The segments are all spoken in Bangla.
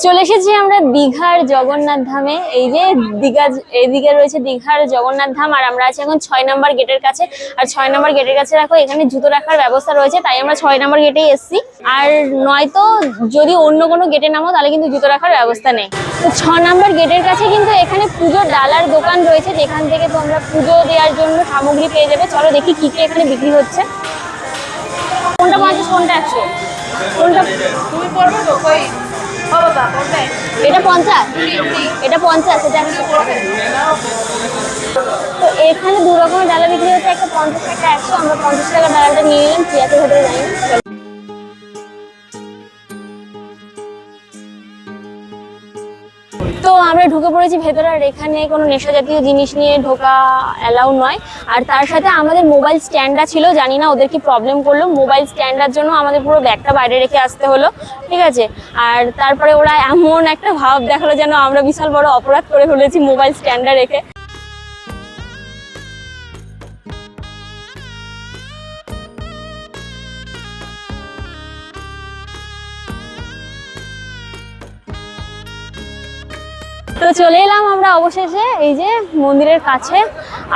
চলে এসেছি আমরা দীঘার জগন্নাথ ধামে। এই যে দীঘা, এইদিকে রয়েছে দীঘার জগন্নাথ ধাম, আর আমরা আছি এখন 6 নম্বর গেটের কাছে। আর 6 নম্বর গেটের কাছে দেখো এখানে জুতো রাখার ব্যবস্থা রয়েছে, তাই আমরা 6 নম্বর গেটেই এসেছি। আর নয়তো যদি অন্য কোনো গেটে নামো তাহলে কিন্তু জুতো রাখার ব্যবস্থা নেই। তো 6 নম্বর গেটের কাছে কিন্তু এখানে পুজোর ডালার দোকান রয়েছে, যেখান থেকে তোমরা পুজো দেওয়ার জন্য সামগ্রী পেয়ে যাবে। চলো দেখি কি কি এখানে বিক্রি হচ্ছে। কোনটা 50, কোনটা 100, কোনটা তুমি পড়বে তো কই? এটা 50, এটা 50, এটা 100। তো এখানে দু রকমের ডালা বিক্রি হচ্ছে, একটা 50, একটা 100। আমরা 50 টাকা ডালাটা নিয়ে নিলাম, কি আছে ভেতরে জানি না। তো আমরা ঢুকে পড়েছি ভেতরে, আর এখানে কোনো নেশা জাতীয় জিনিস নিয়ে ঢোকা অ্যালাউ নয়। আর তার সাথে আমাদের মোবাইল স্ট্যান্ডটা ছিল, জানি না ওদের কি প্রবলেম করলো, মোবাইল স্ট্যান্ডার জন্য আমাদের পুরো ব্যাগটা বাইরে রেখে আসতে হলো, ঠিক আছে। আর তারপরে ওরা এমন একটা ভাব দেখালো যেন আমরা বিশাল বড় অপরাধ করে ফেলেছি মোবাইল স্ট্যান্ডটা রেখে। তো চলে এলাম আমরা অবশেষে এই যে মন্দিরের কাছে।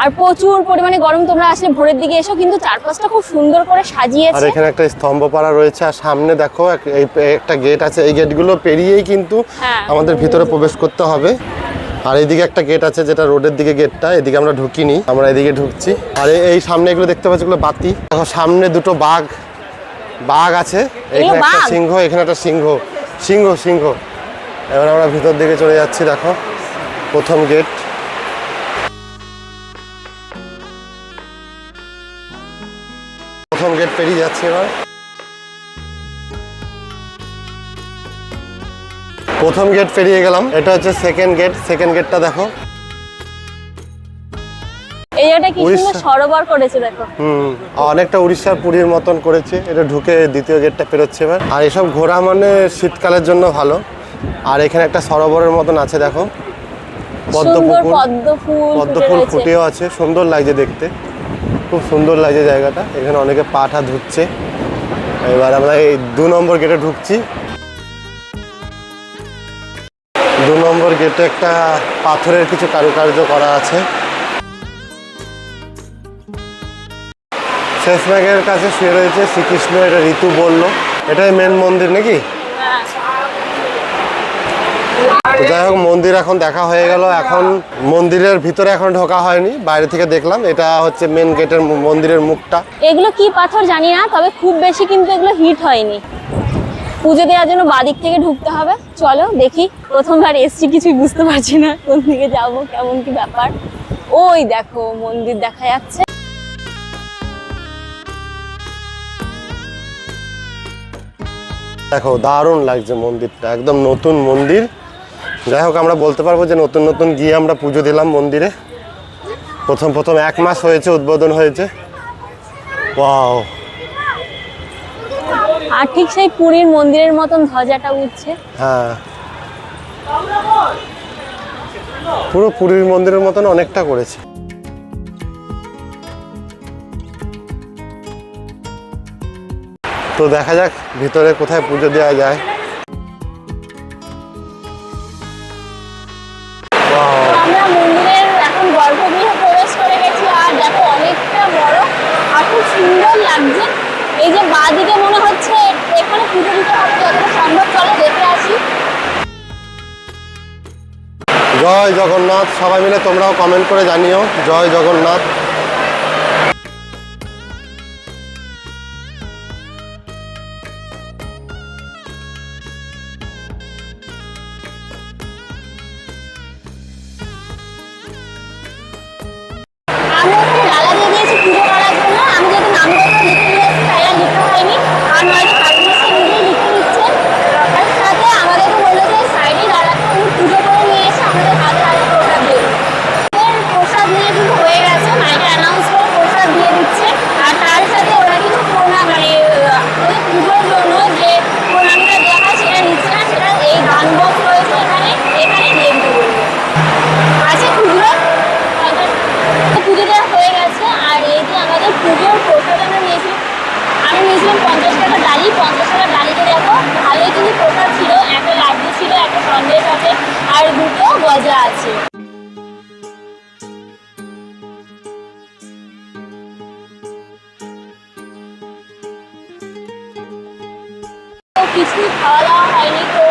আর প্রচুর পরিমাণে গরম, তোমরা আসলে ভোরের দিকে এসো, কিন্তু চারপাশটা খুব সুন্দর করে সাজিয়েছে। আর এখানে একটা স্তম্ভ পাড়া রয়েছে, আর সামনে দেখো একটা গেট আছে। এই গেটগুলো পেরিয়েই কিন্তু আমাদের ভিতরে প্রবেশ করতে হবে। আর এইদিকে একটা গেট আছে, যেটা রোডের দিকে গেটটা, এদিকে আমরা ঢুকিনি, আমরা এদিকে ঢুকছি। আর এই সামনে এগুলো দেখতে পাচ্ছি, এগুলো বাতি। দেখো সামনে দুটো বাঘ আছে, এখানে একটা সিংহ, এখানে একটা সিংহ। এবার আমরা ভিতর দিকে চলে যাচ্ছি। দেখো প্রথম গেট, পেরিয়ে যাচ্ছি। এবার প্রথম গেট পেরিয়ে গেলাম, এটা হচ্ছে সেকেন্ড গেটটা দেখো। এই জায়গাটা কি সুন্দর সরোবর করেছে দেখো। অনেকটা উড়িষ্যার পুরীর মতন করেছে। এটা ঢুকে দ্বিতীয় গেটটা পেরোচ্ছে এবার। আর এসব ঘোরা মানে শীতকালের জন্য ভালো। আর এখানে একটা সরোবরের মতন আছে দেখো, পদ্ম ফুল ফুটেও আছে, সুন্দর লাগছে দেখতে, খুব সুন্দর লাগছে জায়গাটা। এখানে অনেকে পাটা ধুচ্ছে। এবার আমরা এই 2 নম্বর গেটে ঢুকছি। 2 নম্বর গেটে একটা পাথরের কিছু কারুকার্য করা আছে। শেষ ম্যাগের কাছে শুয়ে রয়েছে শ্রীকৃষ্ণ, এটা ঋতু বললো। এটাই মেন মন্দির নাকি? যাই হোক, মন্দির এখন দেখা হয়ে গেল। এখন মন্দিরের ভিতরে এখন ঢোকা হয়নি, বাইরে থেকে দেখলাম। এটা হচ্ছে মেন গেটের মন্দিরের মুখটা। এগুলো কি পাথর জানি না, তবে খুব বেশি কিন্তু এগুলো হিট হয়নি। পুজো দেওয়ার জন্য বাদিক থেকে ঢুকতে হবে। চলো দেখি, প্রথমবার এসছি, কিছুই বুঝতে পারছি না কোন দিকে যাব, কেমন কি ব্যাপার। ওই দেখো মন্দির দেখা যাচ্ছে। দেখো দারুণ লাগছে মন্দিরটা, একদম নতুন মন্দির। যাই হোক, আমরা বলতে পারবো যে নতুন গিয়ে আমরা পুজো দিলাম মন্দিরে। প্রথম 1 মাস হয়েছে উদ্বোধন হয়েছে। ওয়াও! আর ঠিক সেই পুরীর মন্দিরের মতন ধ্বজাটা উঠছে। হ্যাঁ, পুরো পুরীর মন্দিরের মতন অনেকটা করেছে। তো দেখা যাক ভিতরে কোথায় পুজো দেওয়া যায়। আমরা মন্দিরের এখন গর্ভগৃহে প্রবেশ করে গেছি, আর দেখো অনেকটা বড় আর খুব সুন্দর লাগছে। এই যে বাঁদিকে মনে হচ্ছে এখানে পুজো দিতে হবে, যতটা সম্ভব চলো দেখে আসি। জয় জগন্নাথ। সবাই মিলে তোমরাও কমেন্ট করে জানিও জয় জগন্নাথ। প্রসাদ নিয়ে কিন্তু হয়ে গেছে, মায়ের কিছুই খাওয়া দাওয়া হয়নি, তো